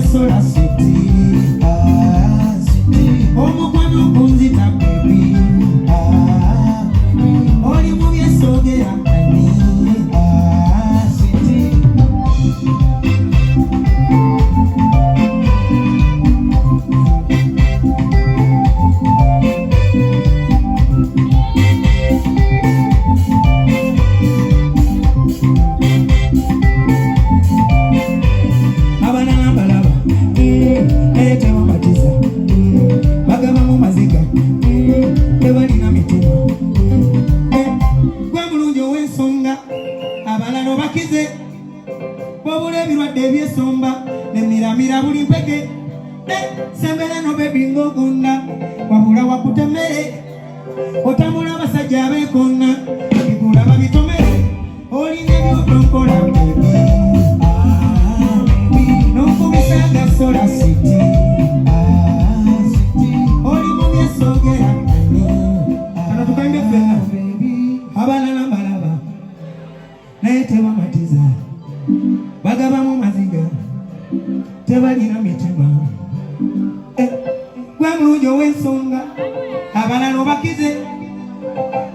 sola city city omukwano kunzita baby oli mu byesogera kani city ebyesomba nemiramira buli mpeke sembere no baby ngogunda wabula wakutemere otambula abasajja abekonna bigula babitomere olina ebyotonkola baby nokubisaga sola city oli mu byesogera kana tukaimbe fena abalala mbalaba naye tebamatiza bagaba mu maziga tebalina mitima gwe mulungi ow'ensonga abalala obakize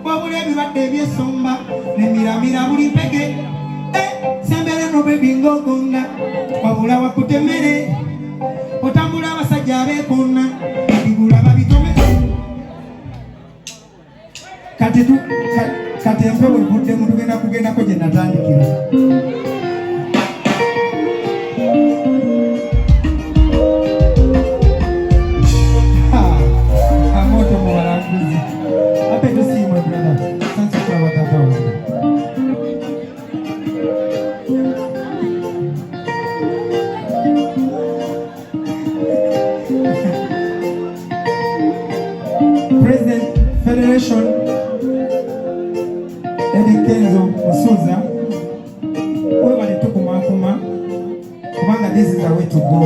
wabula ebirwadde ebyesomba nemiramira buli mpeke sembere no bebi ng'ogonda wabula wakutemere otambula abasajja abekonna bigula babitomere kati empewo evuddemu tugenda kugendako gye natandikira President Federation Eddie Kenzo Musuza webale tukumakuma kubanga this is the way to go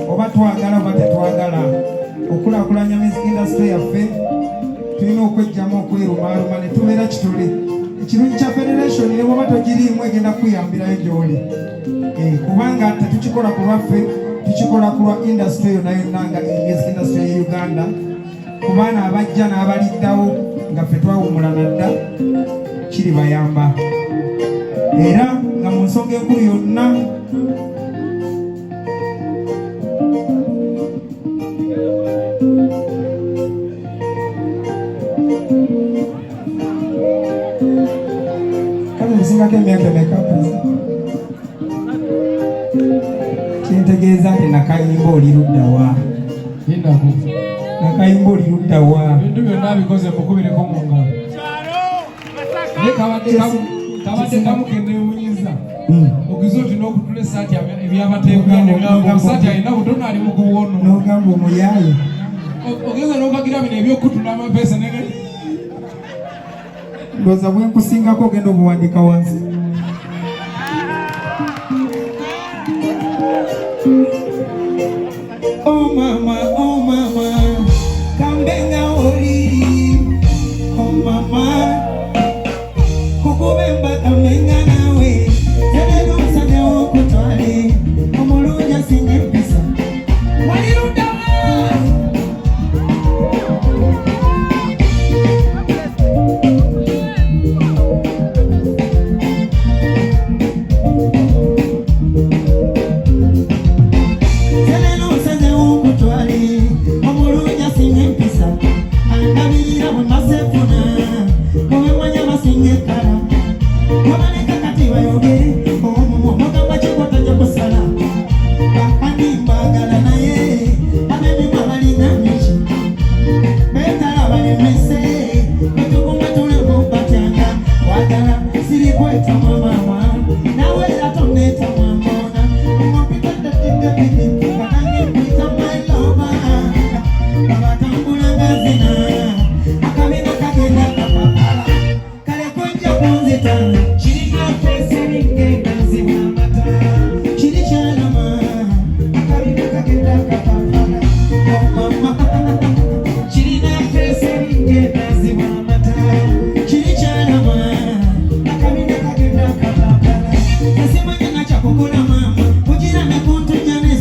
oba twagala oba tetwagala okulakulanya music industry yaffe tulina okwejjamu okwerumaaluma ne tubeera kituli ekirungi kya federation ne bwoba togiriimu egenda kuyambirayo gy'oli kubanga tetukikola ku lwaffe tukikola ku lwa industry yonna yonna nga music industry ye Uganda kubaana abajja n'abaliddawo nga ffe twawumula nadda kiri bayamba era nga mu nsonga enkulu yonna kale musingako emyaka emeka kintegeeza nti nakayimba oli luddawa nakayimba oli luddawa ebintu byonna bikoze mukubireko mu ngalo naye kabadde kamukende munyiza ogize oti n'okutula esaati ebyabateesaati alina butono ali mu kuwono n'ogamba omuyaaye ogeza n'okagira bino ebyokutula amapeesa nene ndowooza bwe nkusingako ogenda obuwandika wansi oh mama kambenga oli oh mama kukubemba kambenga nawe zerero musane okutwale omulungi asinga empisa walirudawa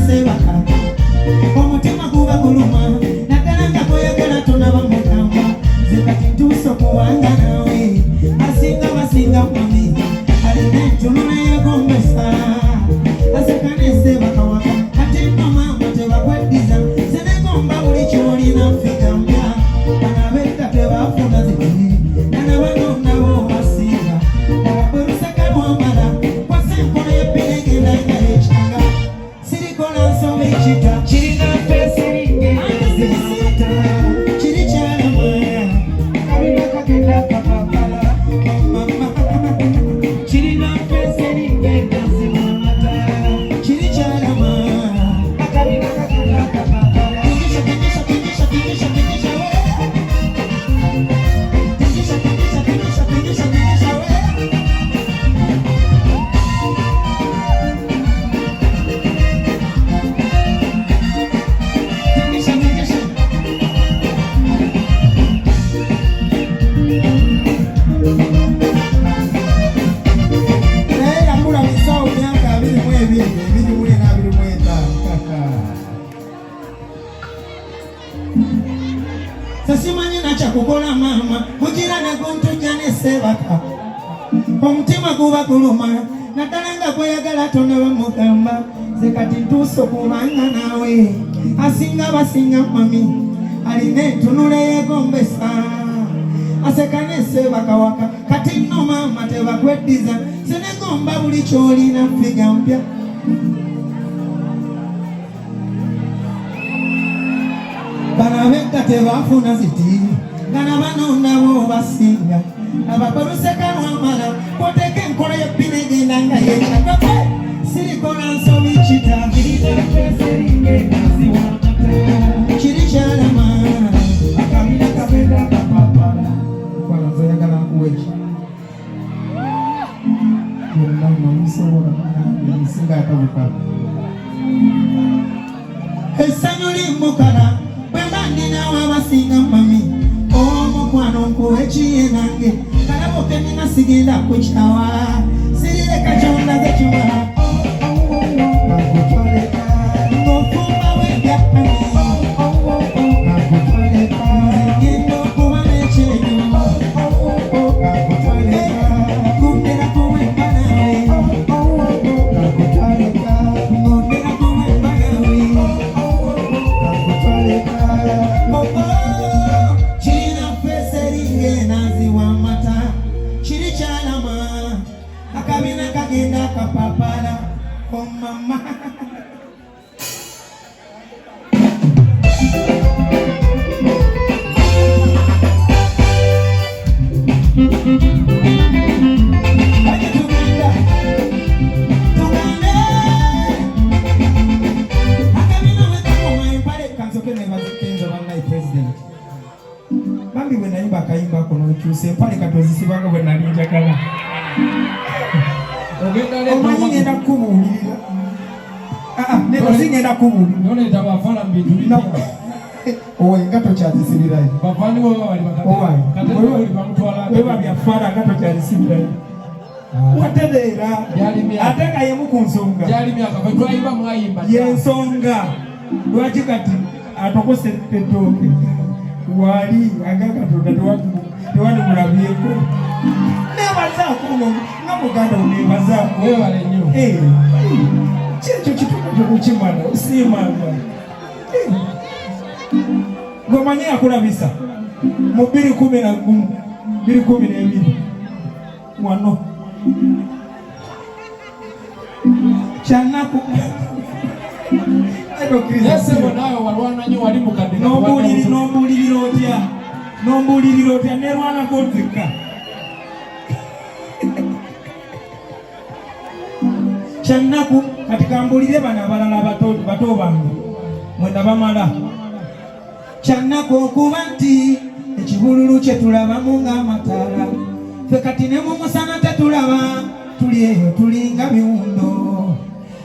Seba kuntujja ne Sseebaka omutima guba guluma naddala nga gweyagala tonna bamugamba nze kati ntuuse okubanga naawe asinga basinga mami alina entunula yeegombesa aseka ne Sseebaka waka kati nno maama tebakweddiza sinegomba buli kyolina figa mpya banabekka tebafuna ziti ngana banondabo basinga abakoluseka lwamala kwoteeka enkola yebbina egenda nga yekakape sirikola nsobi kita kiri kyalama akamina kapenda kapapala kwanazoyagala nkuweki yonnamusobola nsinga atabukala essanyu limbukala bwembandinawo abasinga mami omukwano nkuwekiye nange kalabo kenina sigenda kukyawa sirireka kyondaze kimala nakutoleka ngofumba webyakani nakutoleka ngenda okuba nekyenyo nakutoleka ngondera kuwemba nawe nakutoleka ngondera kuwemba nawe nakutoleka kirina fesi eringa enazi w'amata kiri kyalama akabina kagenda kapapala omama bambi bwe nayimba akayimba ako n'okyusa empale katozisibanga bwe nali njagala omanyi ngenda kukubuulirira neto singenda kukubuulirira owe nga tokyazisibirayo weba byafaala nga tokyazisibirayo watereera ate nga yemu ku nsonga yensonga lwaki kati atokose ettooke wali agakatonda tewalimulabyeko nebazaako nga muganda nebazaako kyekyo kituka kyokukimala osiimanga ng'omanyi akulabisa mu 2012 wano kyanaku nombuulirira otya nerwanako nzekka kyanaku kati kambuulire bano abalala bato bange mwenda bamala kyanaku okuba nti ekibululu kye tulabamu ng'amataala ffe kati ne mu musana tetulaba tuli eyo tulinga biwundo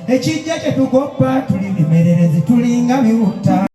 ekijja kye tukoppa tuli bimererezi tulinga biwutta